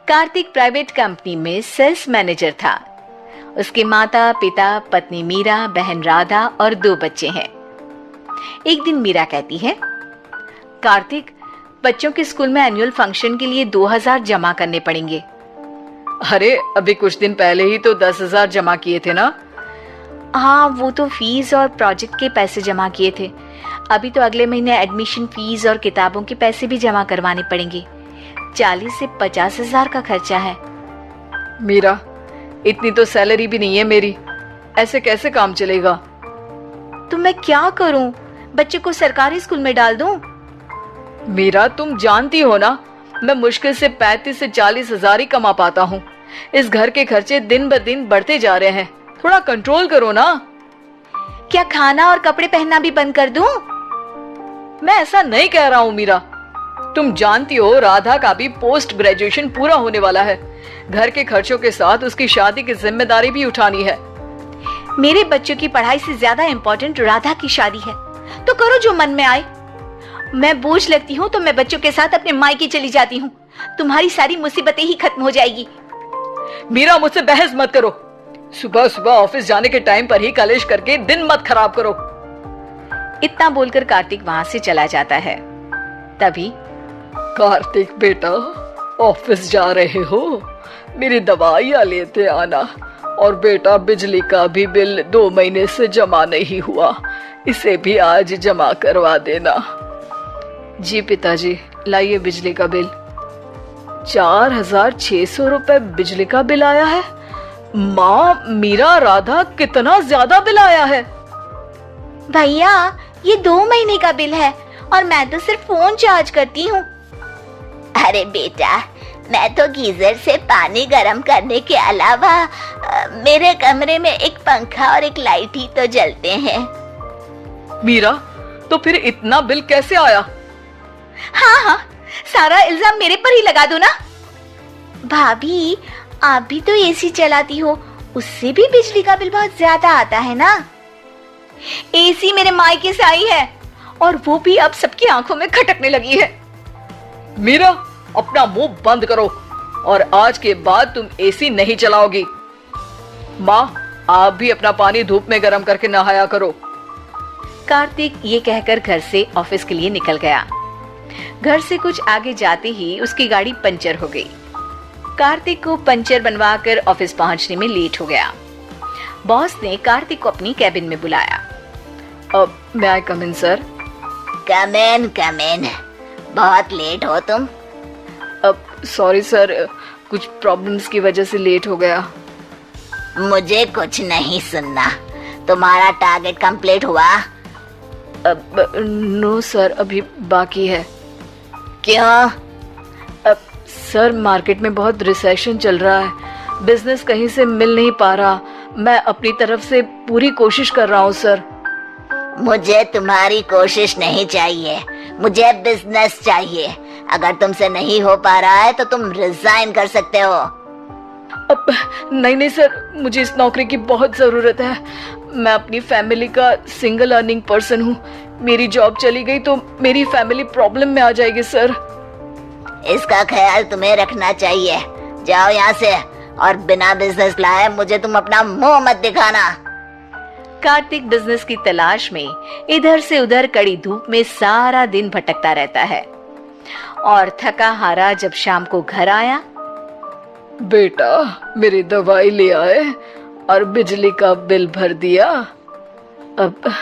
Kartik private company में sales manager था। उसके माता पिता, पत्नी मीरा, बहन राधा और 2 बच्चे हैं। एक दिन मीरा कहती है, कार्तिक, बच्चों के स्कूल में एनुअल फंक्शन के लिए 2000 जमा करने पड़ेंगे। अरे अभी कुछ दिन पहले ही तो 10,000 जमा किए थे ना। हाँ, वो तो फीस और प्रोजेक्ट के पैसे जमा किए थे। अभी तो अगले महीने एडमिशन फीस और किताबों के पैसे भी जमा करवाने पड़ेंगे। 40 से 50,000 का खर्चा है। मीरा, इतनी तो सैलरी भी नहीं है मेरी, ऐसे कैसे काम चलेगा? तो मैं क्या करूं? बच्चे को सरकारी स्कूल में डाल दूं? मीरा, तुम जानती हो ना, मैं मुश्किल से 35 से 40,000 ही कमा पाता हूँ। इस घर के खर्चे दिन ब दिन बढ़ते जा रहे हैं, थोड़ा कंट्रोल करो ना। क्या खाना और कपड़े पहनना भी बंद कर दूं? मैं ऐसा नहीं कह रहा हूँ मीरा। तुम जानती हो राधा का भी पोस्ट ग्रेजुएशन पूरा होने वाला है। घर के खर्चों के साथ उसकी शादी की जिम्मेदारी भी उठानी है। मेरे बच्चों की पढ़ाई से ज्यादा इम्पोर्टेंट राधा की शादी है, तो करो जो मन में आए। मैं बोझ लगती हूँ तो मैं बच्चों के साथ अपने मायके चली जाती हूँ। तुम्हारी सारी मुसीबतें ही खत्म हो जाएगी। मीरा, मुझसे बहस मत करो। सुबह सुबह ऑफिस जाने के टाइम पर ही कलेश करके दिन मत खराब करो। इतना बोलकर कार्तिक वहां से चला जाता है। तभी, कार्तिक बेटा, ऑफिस जा रहे हो? मेरी दवाइयाँ लेते आना। और बेटा, बिजली का भी बिल 2 महीने से जमा नहीं हुआ, इसे भी आज जमा करवा देना। जी पिताजी, लाइए बिजली का बिल। 4,600 रुपए बिजली का बिल आया है। माँ, मीरा, राधा, कितना ज्यादा बिल आया है। भैया, ये 2 महीने का बिल है और मैं तो सिर्फ फोन चार्ज करती हूँ। अरे बेटा, मैं तो गीजर से पानी गर्म करने के अलावा मेरे कमरे में एक पंखा और एक लाइट ही तो जलते हैं। मीरा, तो फिर इतना बिल कैसे आया? हाँ, सारा इल्जाम मेरे पर ही लगा दो ना। भाभी, आप भी तो एसी चलाती हो, उससे भी बिजली का बिल बहुत ज्यादा आता है ना। एसी मेरे मायके से आई है और वो भी अब सबकी आंखों में खटकने लगी है। मीरा, अपना मुंह बंद करो और आज के बाद तुम एसी नहीं चलाओगी। माँ, आप भी अपना पानी धूप में गर्म करके नहाया करो। कार्तिक ये कहकर घर से ऑफिस के लिए निकल गया। घर से कुछ आगे जाते ही उसकी गाड़ी पंचर हो गई। कार्तिक को पंचर बनवाकर ऑफिस पहुंचने में लेट हो गया। बॉस ने कार्तिक को अपनी कैबिन में बुलाया। अब मैं आई कम इन सर? कम इन। बहुत लेट हो तुम। अब सॉरी सर, कुछ प्रॉब्लम्स की वजह से लेट हो गया। मुझे कुछ नहीं सुनना। तुम्हारा टारगेट कंप्लीट हुआ? अब नो सर, अभी बाकी है। क्यों? अब सर, मार्केट में बहुत रिसेशन चल रहा है, बिजनेस कहीं से मिल नहीं पा रहा। मैं अपनी तरफ से पूरी कोशिश कर रहा हूँ सर। मुझे तुम्हारी कोशिश नहीं चाहिए, मुझे बिजनेस चाहिए। अगर तुमसे नहीं हो पा रहा है तो तुम रिजाइन कर सकते हो। अब नहीं सर, मुझे इस नौकरी की बहुत जरूरत है। मैं अपनी फैमिली का सिंगल अर्निंग पर्सन हूँ। मेरी जॉब चली गई तो मेरी फैमिली प्रॉब्लम में आ जाएगी सर। इसका ख्याल तुम्हें रखना चाहिए। जाओ यहाँ से और बिना बिजनेस लाए मुझे तुम अपना मुंह मत दिखाना। कार्तिक बिजनेस की तलाश में इधर से उधर कड़ी धूप में सारा दिन भटकता रहता है और थका हारा जब शाम को घर आया। बेटा, मेरी दवाई ले आए और बिजली का बिल भर दिया। अब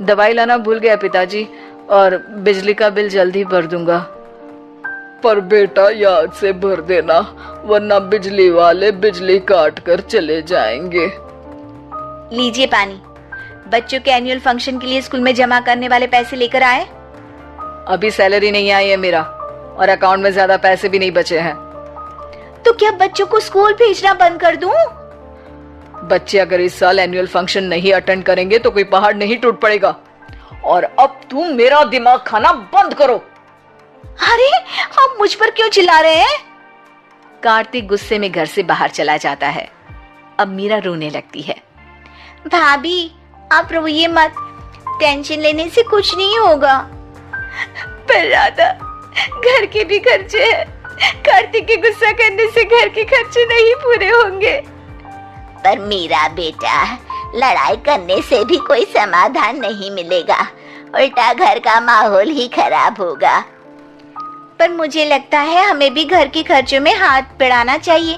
दवाई लाना भूल गया पिताजी, और बिजली का बिल जल्दी भर दूंगा। पर बेटा, याद से भर देना, वरना बिजली वाले बिजली काट कर चले जाएंगे। लीजिए पानी। बच्चों के एनुअल फंक्शन के लिए स्कूल में जमा करने वाले पैसे लेकर आए? अभी सैलरी नहीं आई है मेरा, और अकाउंट में ज्यादा पैसे भी नहीं बचे हैं। तो क्या बच्चों को स्कूल भेजना बंद कर दूं? बच्चे अगर इस साल एनुअल फंक्शन नहीं अटेंड करेंगे तो कोई पहाड़ नहीं टूट पड़ेगा। और अब तुम मेरा दिमाग खाना बंद करो। अरे, आप मुझ पर क्यों चिल्ला रहे हैं? कार्तिक गुस्से में घर से बाहर चला जाता है। अब मीरा रोने लगती है। भाभी, आप रोइए मत, टेंशन लेने से कुछ नहीं होगा। पर राधा, घर के भी खर्चे हैं। कार्तिक के गुस्सा करने से घर के खर्चे नहीं पूरे होंगे। पर मेरा बेटा, लड़ाई करने से भी कोई समाधान नहीं मिलेगा, उल्टा घर का माहौल ही खराब होगा। पर मुझे लगता है हमें भी घर के खर्चों में हाथ बढ़ाना चाहिए।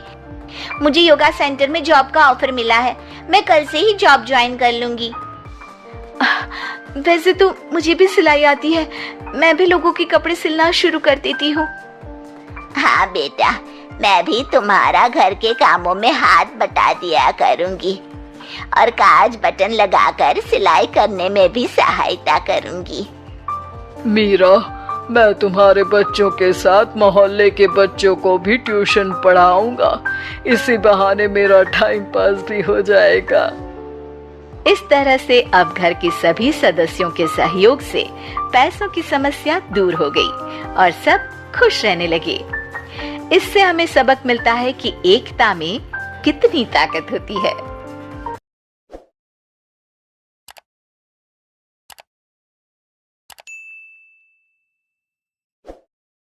मुझे योगा सेंटर में जॉब का ऑफर मिला है, मैं कल से ही जॉब ज्वाइन कर लूंगी। वैसे तो मुझे भी सिलाई आती है, मैं भी लोगों के कपड़े सिलना शुरू कर देती हूँ। हाँ बेटा, मैं भी तुम्हारा घर के कामों में हाथ बटा दिया करूंगी और काज बटन लगाकर सिलाई करने में भी सहायता करूंगी। मीरा, मैं तुम्हारे बच्चों के साथ मोहल्ले के बच्चों को भी ट्यूशन पढ़ाऊंगा। इसी बहाने मेरा टाइम पास भी हो जाएगा। इस तरह से अब घर के सभी सदस्यों के सहयोग से पैसों की समस्या दूर हो गई और सब खुश रहने लगे। इससे हमें सबक मिलता है कि एकता में कितनी ताकत होती है।